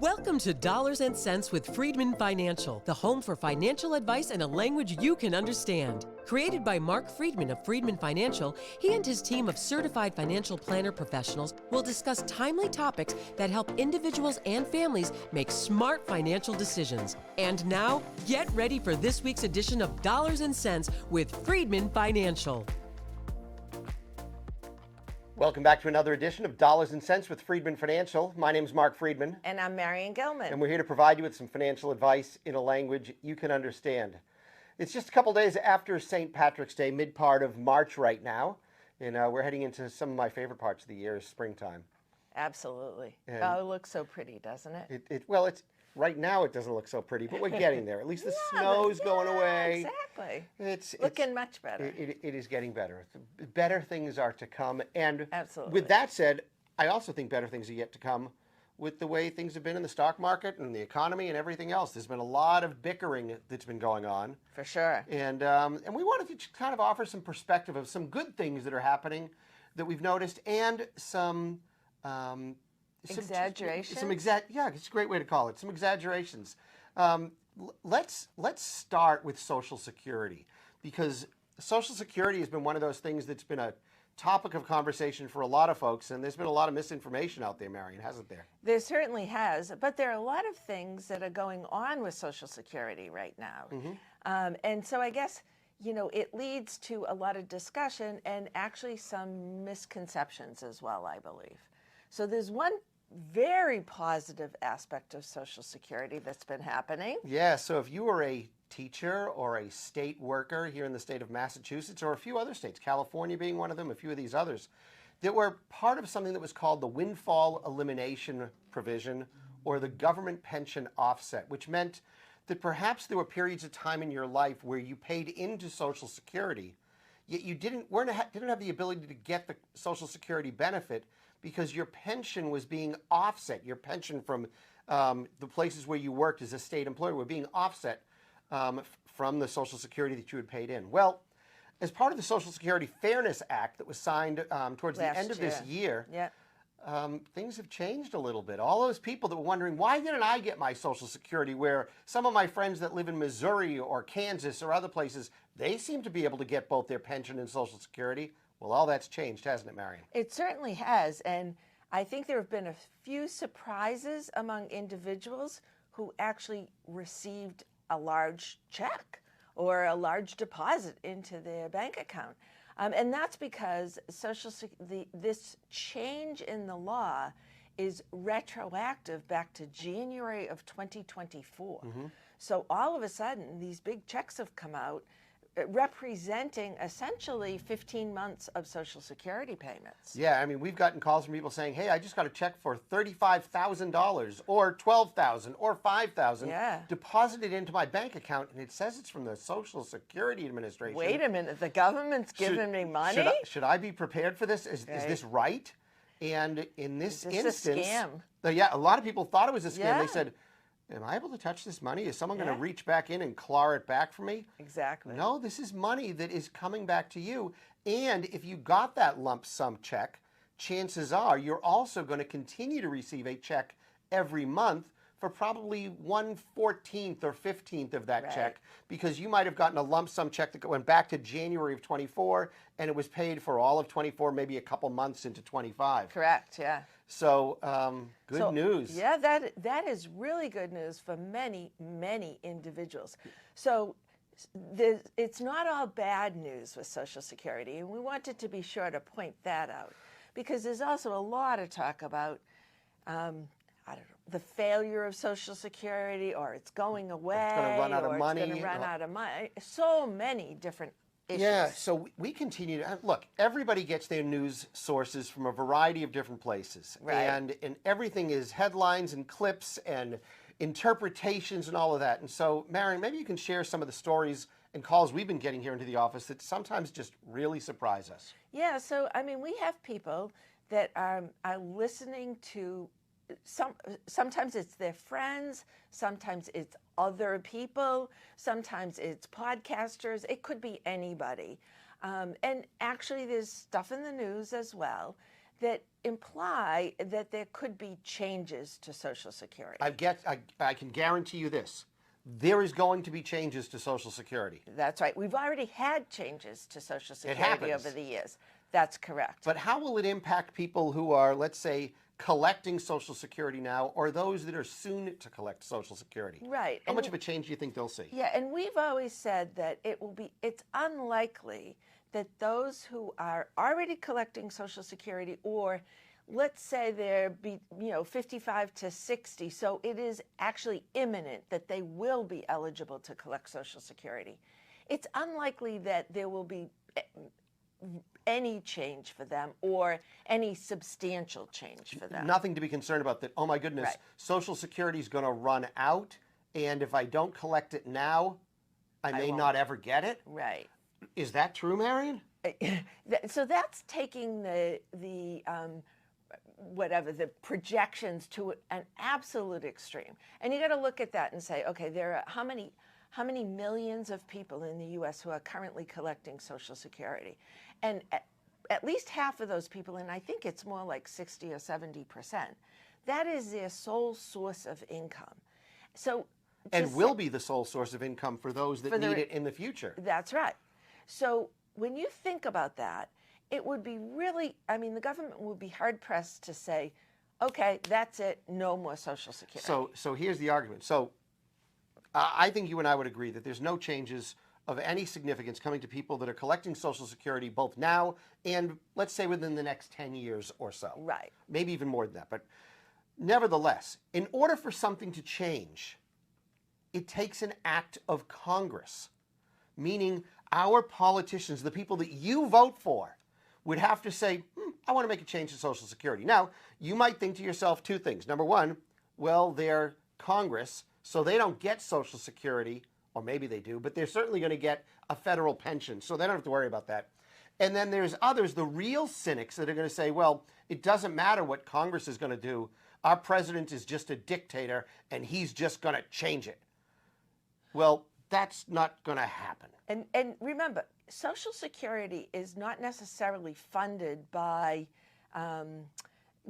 Welcome to Dollars and Cents with Freedman Financial, the home for financial advice in a language you can understand. Created by Marc Freedman of Freedman Financial, he and his team of certified financial planner professionals will discuss timely topics that help individuals and families make smart financial decisions. And now, get ready for this week's edition of Dollars and Cents with Freedman Financial. Welcome back to another edition of Dollars and Cents with Freedman Financial. My name is Marc Freedman. And I'm Marian Gilman. And we're here to provide you with some financial advice in a language you can understand. It's just a couple days after St. Patrick's Day, mid-part of March right now. And we're heading into some of my favorite parts of the year, springtime. Absolutely. And it looks so pretty, doesn't it? It's right now it doesn't look so pretty, but we're getting there. At least the snow's going away. Exactly. It's looking much better. It is getting better. Better things are to come. And absolutely. With that said, I also think better things are yet to come with the way things have been in the stock market and the economy and everything else. There's been a lot of bickering that's been going on. For sure. And we wanted to kind of offer some perspective of some good things that are happening that we've noticed and some exaggerations? Yeah, it's a great way to call it. Some exaggerations. Let's start with Social Security, because Social Security has been one of those things that's been a topic of conversation for a lot of folks, and there's been a lot of misinformation out there, Marian, hasn't there? There certainly has, but there are a lot of things that are going on with Social Security right now. Mm-hmm. And so I guess, it leads to a lot of discussion and actually some misconceptions as well, I believe. So there's one very positive aspect of Social Security that's been happening. Yeah, so if you were a teacher or a state worker here in the state of Massachusetts or a few other states, California being one of them, a few of these others, that were part of something that was called the windfall elimination provision or the government pension offset, which meant that perhaps there were periods of time in your life where you paid into Social Security, yet you didn't have the ability to get the Social Security benefit because your pension was being offset. Your pension from the places where you worked as a state employee were being offset from the Social Security that you had paid in. Well, as part of the Social Security Fairness Act that was signed towards the end of this year, things have changed a little bit. All those people that were wondering, why didn't I get my Social Security, where some of my friends that live in Missouri or Kansas or other places, they seem to be able to get both their pension and Social Security. Well, all that's changed, hasn't it, Marian? It certainly has, and I think there have been a few surprises among individuals who actually received a large check or a large deposit into their bank account. And that's because this change in the law is retroactive back to January of 2024. Mm-hmm. So all of a sudden, these big checks have come out representing essentially 15 months of Social Security payments. Yeah, I mean, we've gotten calls from people saying, hey, I just got a check for $35,000 or $12,000 or $5,000 deposited into my bank account, and it says it's from the Social Security Administration. Wait a minute, the government's giving me money? Should I be prepared for this? Is this right? And in this instance, a scam? A lot of people thought it was a scam. Yeah. They said, am I able to touch this money? Is someone going to reach back in and claw it back from me? Exactly. No, this is money that is coming back to you. And if you got that lump sum check, chances are you're also going to continue to receive a check every month for probably 1/14 or 15th of that check, because you might have gotten a lump sum check that went back to January of 24 and it was paid for all of 24, maybe a couple months into 25. Correct, yeah. So good news. Yeah, that is really good news for many, many individuals. So it's not all bad news with Social Security, and we wanted to be sure to point that out, because there's also a lot of talk about, the failure of Social Security, or it's going away, it's going to run out of money. It's going to run out of money. So many different issues. Yeah, so we continue to look. Everybody gets their news sources from a variety of different places, and everything is headlines and clips and interpretations and all of that. And so, Marian, maybe you can share some of the stories and calls we've been getting here into the office that sometimes just really surprise us. Yeah, so I mean, we have people that are listening to. Sometimes it's their friends, sometimes it's other people, sometimes it's podcasters. It could be anybody. And actually there's stuff in the news as well that imply that there could be changes to Social Security. I can guarantee you this. There is going to be changes to Social Security. That's right. We've already had changes to Social Security happens. over the years. That's correct. But how will it impact people who are, let's say, collecting Social Security now, or those that are soon to collect Social Security? Right. How much of a change do you think they'll see? Yeah, and we've always said that it's unlikely that those who are already collecting Social Security, or let's say they're 55 to 60, so it is actually imminent that they will be eligible to collect Social Security. It's unlikely that there will be any change for them or any substantial change for them. Nothing to be concerned about that, oh my goodness, Right. Social Security is going to run out, and if I don't collect it now, I may not ever get it? Right. Is that true, Marion? So that's taking the projections to an absolute extreme. And you got to look at that and say, okay, there are how many millions of people in the U.S. who are currently collecting Social Security? And at least half of those people, and I think it's more like 60 or 70%, that is their sole source of income. So, and will be the sole source of income for those that need it in the future. That's right. So when you think about that, it would be really, the government would be hard-pressed to say, okay, that's it, no more Social Security. So here's the argument. So I think you and I would agree that there's no changes of any significance coming to people that are collecting Social Security both now and, let's say, within the next 10 years or so. Right. Maybe even more than that. But nevertheless, in order for something to change, it takes an act of Congress, meaning our politicians, the people that you vote for, would have to say, I want to make a change to Social Security. Now, you might think to yourself two things. Number one, well, they're Congress, so they don't get Social Security, or maybe they do, but they're certainly going to get a federal pension, so they don't have to worry about that. And then there's others, the real cynics, that are going to say, well, it doesn't matter what Congress is going to do. Our president is just a dictator, and he's just going to change it. Well, that's not going to happen. And remember, Social Security is not necessarily funded by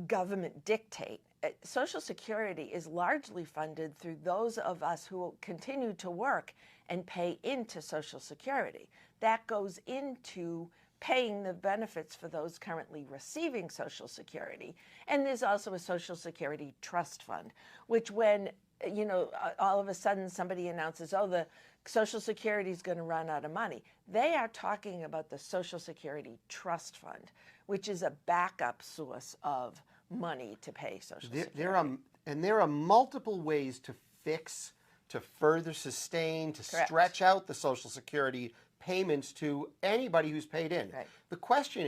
government dictate. Social Security is largely funded through those of us who continue to work and pay into Social Security. That goes into paying the benefits for those currently receiving Social Security. And there's also a Social Security trust fund, which when, all of a sudden somebody announces, oh, the Social Security is going to run out of money, they are talking about the Social Security trust fund, which is a backup source of money to pay Social Security. There are multiple ways to fix, to further sustain, to Correct. stretch out the Social Security payments to anybody who's paid in. Right. The question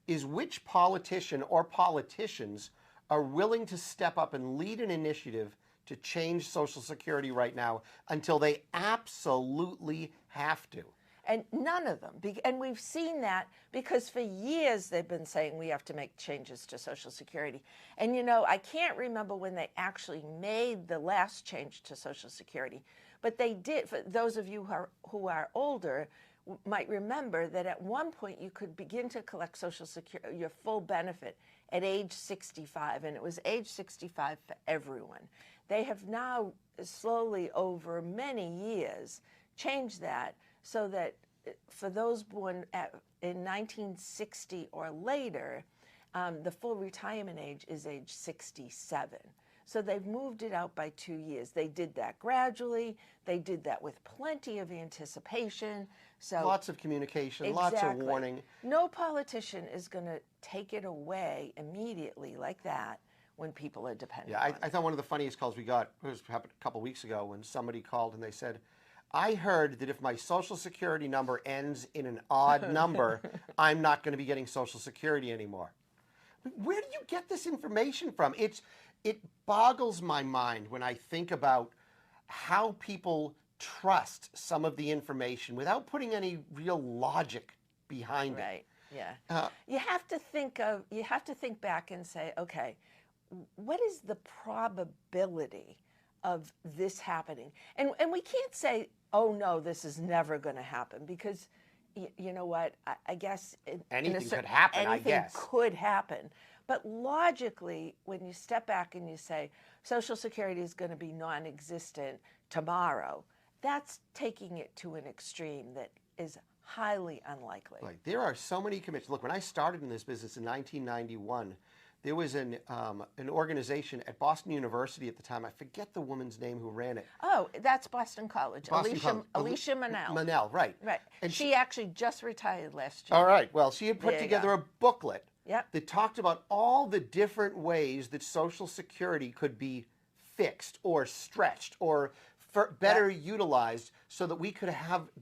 is which politician or politicians are willing to step up and lead an initiative to change Social Security right now until they absolutely have to. And none of them. And we've seen that because for years they've been saying we have to make changes to Social Security. And I can't remember when they actually made the last change to Social Security, but they did. For those of you who are older, might remember that at one point you could begin to collect Social Security, your full benefit, at age 65, and it was age 65 for everyone. They have now slowly over many years changed that so that for those born in 1960 or later, the full retirement age is age 67. So they've moved it out by 2 years. They did that gradually. They did that with plenty of anticipation. So Lots of communication, exactly. Lots of warning. No politician is going to take it away immediately like that when people are dependent on it. I thought one of the funniest calls we got, it happened a couple weeks ago, when somebody called and they said, I heard that if my Social Security number ends in an odd number, I'm not going to be getting Social Security anymore. Where do you get this information from? It boggles my mind when I think about how people trust some of the information without putting any real logic behind it. Right. Yeah. You have to think back and say, okay, what is the probability of this happening? And we can't say, oh no, this is never going to happen, because you know what? I guess anything could happen. Anything I guess could happen, But logically, when you step back and you say Social Security is going to be non-existent tomorrow, that's taking it to an extreme that is highly unlikely. Right. There are so many commissions. Look, when I started in this business in 1991, there was an organization at Boston University at the time. I forget the woman's name who ran it. Oh, that's Boston College. Boston College. Alicia Manel. Manel, right. Right. And she actually just retired last year. All right. Well, she had put There you together go. a booklet Yep. that talked about all the different ways that Social Security could be fixed or stretched or better utilized so that we could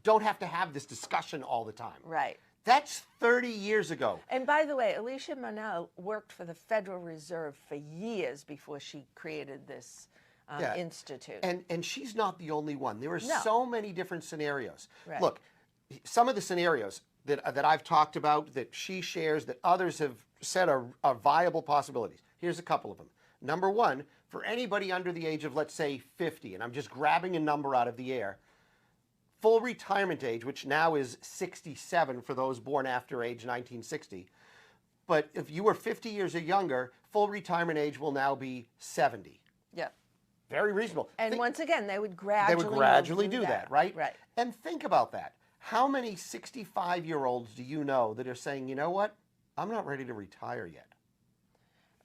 don't have to have this discussion all the time. Right. That's 30 years ago. And by the way, Alicia Manel worked for the Federal Reserve for years before she created this institute. And she's not the only one. There are No. so many different scenarios. Right. Look, some of the scenarios that I've talked about, that she shares, that others have said are viable possibilities. Here's a couple of them. Number one, for anybody under the age of, let's say, 50, and I'm just grabbing a number out of the air, full retirement age, which now is 67 for those born after age 1960. But if you were 50 years or younger, full retirement age will now be 70. Yeah. Very reasonable. And once again, they would gradually do that, right? Right. And think about that. How many 65-year-olds do you know that are saying, you know what, I'm not ready to retire yet?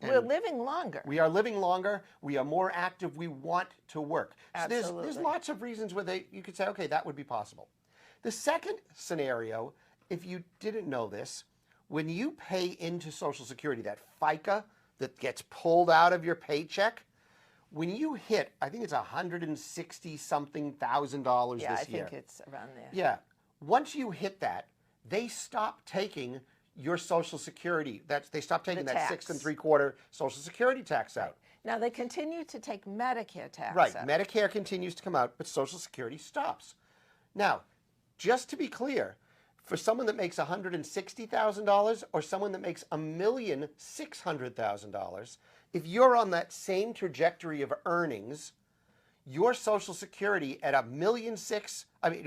And we're living longer. we are living longer. We are more active. We want to work. So there's Absolutely. lots of reasons where you could say, okay, that would be possible. The second scenario, if you didn't know this, when you pay into Social Security, that FICA that gets pulled out of your paycheck, when you hit, I think it's $160-something thousand this year. I think it's around there. Yeah. Once you hit that, they stop taking your Social Security. They stop taking The that tax. 6 3/4 Social Security tax out. Now, they continue to take Medicare tax Right. out. Medicare continues to come out, but Social Security stops. Now, just to be clear, for someone that makes $160,000 or someone that makes $1,600,000, if you're on that same trajectory of earnings, your Social Security at $1.6 million,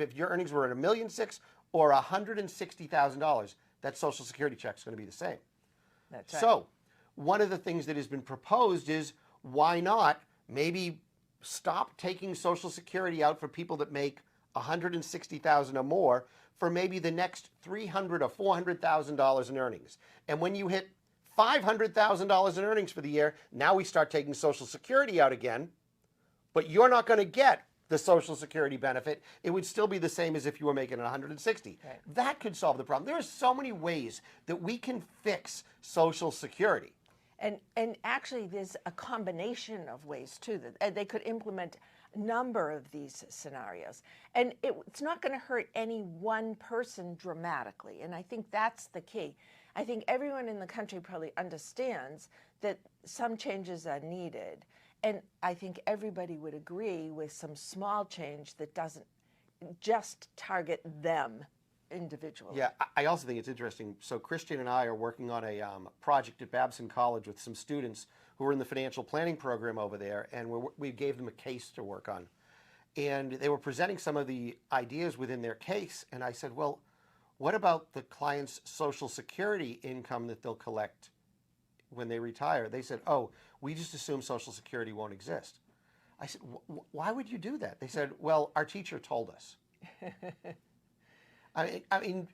if your earnings were at $1.6 million or $160,000, that Social Security check is going to be the same. That's right. So, one of the things that has been proposed is why not maybe stop taking Social Security out for people that make $160,000 or more for maybe the next $300,000 or $400,000 in earnings. And when you hit $500,000 in earnings for the year, now we start taking Social Security out again, but you're not going to get the Social Security benefit. It would still be the same as if you were making it 160. Right. That could solve the problem. There are so many ways that we can fix Social Security. And actually, there's a combination of ways, too, that they could implement a number of these scenarios. And it's not going to hurt any one person dramatically. And I think that's the key. I think everyone in the country probably understands that some changes are needed. And I think everybody would agree with some small change that doesn't just target them individually. Yeah, I also think it's interesting. So Christian and I are working on a project at Babson College with some students who are in the financial planning program over there, and we gave them a case to work on. And they were presenting some of the ideas within their case, and I said, well, what about the client's Social Security income that they'll collect when they retire? They said, oh, we just assume Social Security won't exist. I said, why would you do that? They said, well, our teacher told us. I mean,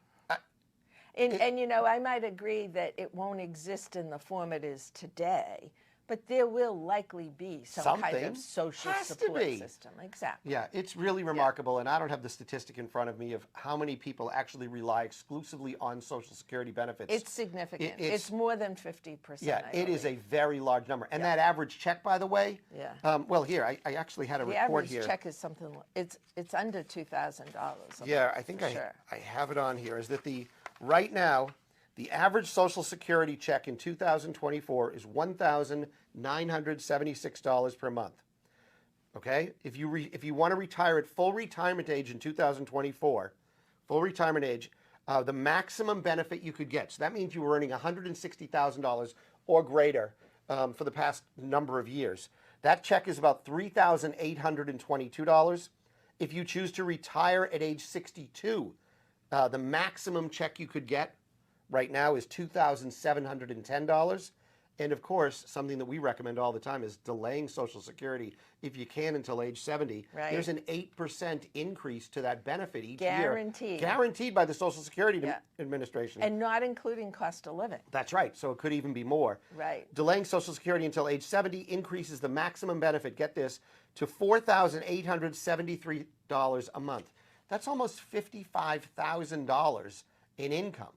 And you know, I might agree that it won't exist in the form it is today, but there will likely be some kind Something of social has to support be. system. Exactly. yeah, it's really remarkable, and I don't have the statistic in front of me of how many people actually rely exclusively on Social Security benefits. It's significant. It's- It's more than 50%. yeah, I it is a believe. very large number. And that average check, by the way, Yeah. well, here, I actually had a The report average here. check is something. It's under $2,000. Yeah, I think sure. I have it on here, is that right now, the average Social Security check in 2024 is $1,976 per month. Okay? If you want to retire at full retirement age in 2024, full retirement age, the maximum benefit you could get, so that means you were earning $160,000 or greater for the past number of years. That check is about $3,822. If you choose to retire at age 62, the maximum check you could get right now is $2,710. And of course, something that we recommend all the time is delaying Social Security if you can until age 70. Right. There's an 8% increase to that benefit each Guaranteed. year. Guaranteed by the Social Security Administration. And not including cost of living. That's right. So it could even be more. Right. Delaying Social Security until age 70 increases the maximum benefit, get this, to $4,873 a month. That's almost $55,000 in income.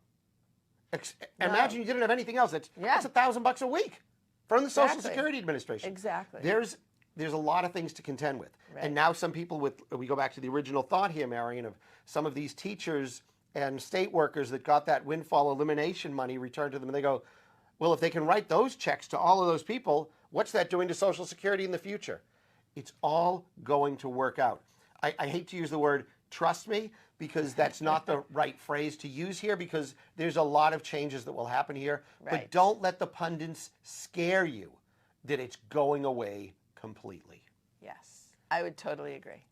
Imagine you didn't have anything else. That's $1,000 a week from the Social Security Administration. Exactly. There's a lot of things to contend with. Right. And now some people we go back to the original thought here, Marion, of some of these teachers and state workers that got that windfall elimination money returned to them, and they go, well, if they can write those checks to all of those people, what's that doing to Social Security in the future? It's all going to work out. I hate to use the word trust me, because that's not the right phrase to use here, because there's a lot of changes that will happen here. Right. But don't let the pundits scare you that it's going away completely. Yes, I would totally agree.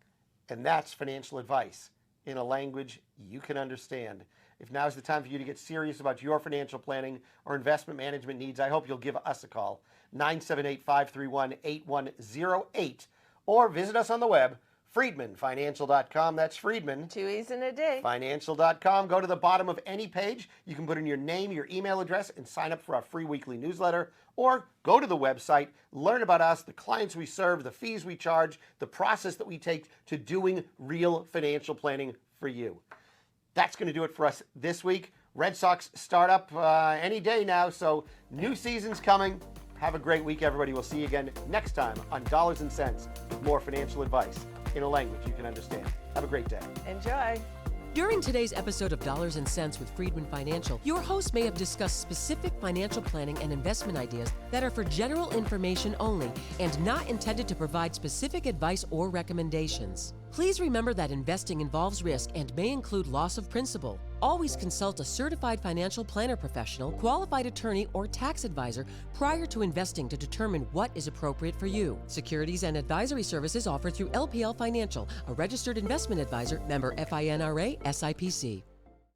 And that's financial advice in a language you can understand. If now's the time for you to get serious about your financial planning or investment management needs, I hope you'll give us a call, 978-531-8108, or visit us on the web, FreedmanFinancial.com. That's Freedman. 2 E's in a day. Financial.com. Go to the bottom of any page. You can put in your name, your email address, and sign up for our free weekly newsletter. Or go to the website, learn about us, the clients we serve, the fees we charge, the process that we take to doing real financial planning for you. That's going to do it for us this week. Red Sox start up any day now, so new season's coming. Have a great week, everybody. We'll see you again next time on Dollars and Cents with more financial advice in a language you can understand. Have a great day. Enjoy. During today's episode of Dollars and Cents with Freedman Financial, your host may have discussed specific financial planning and investment ideas that are for general information only and not intended to provide specific advice or recommendations. Please remember that investing involves risk and may include loss of principal. Always consult a certified financial planner professional, qualified attorney, or tax advisor prior to investing to determine what is appropriate for you. Securities and advisory services offered through LPL Financial, a registered investment advisor, member FINRA, SIPC.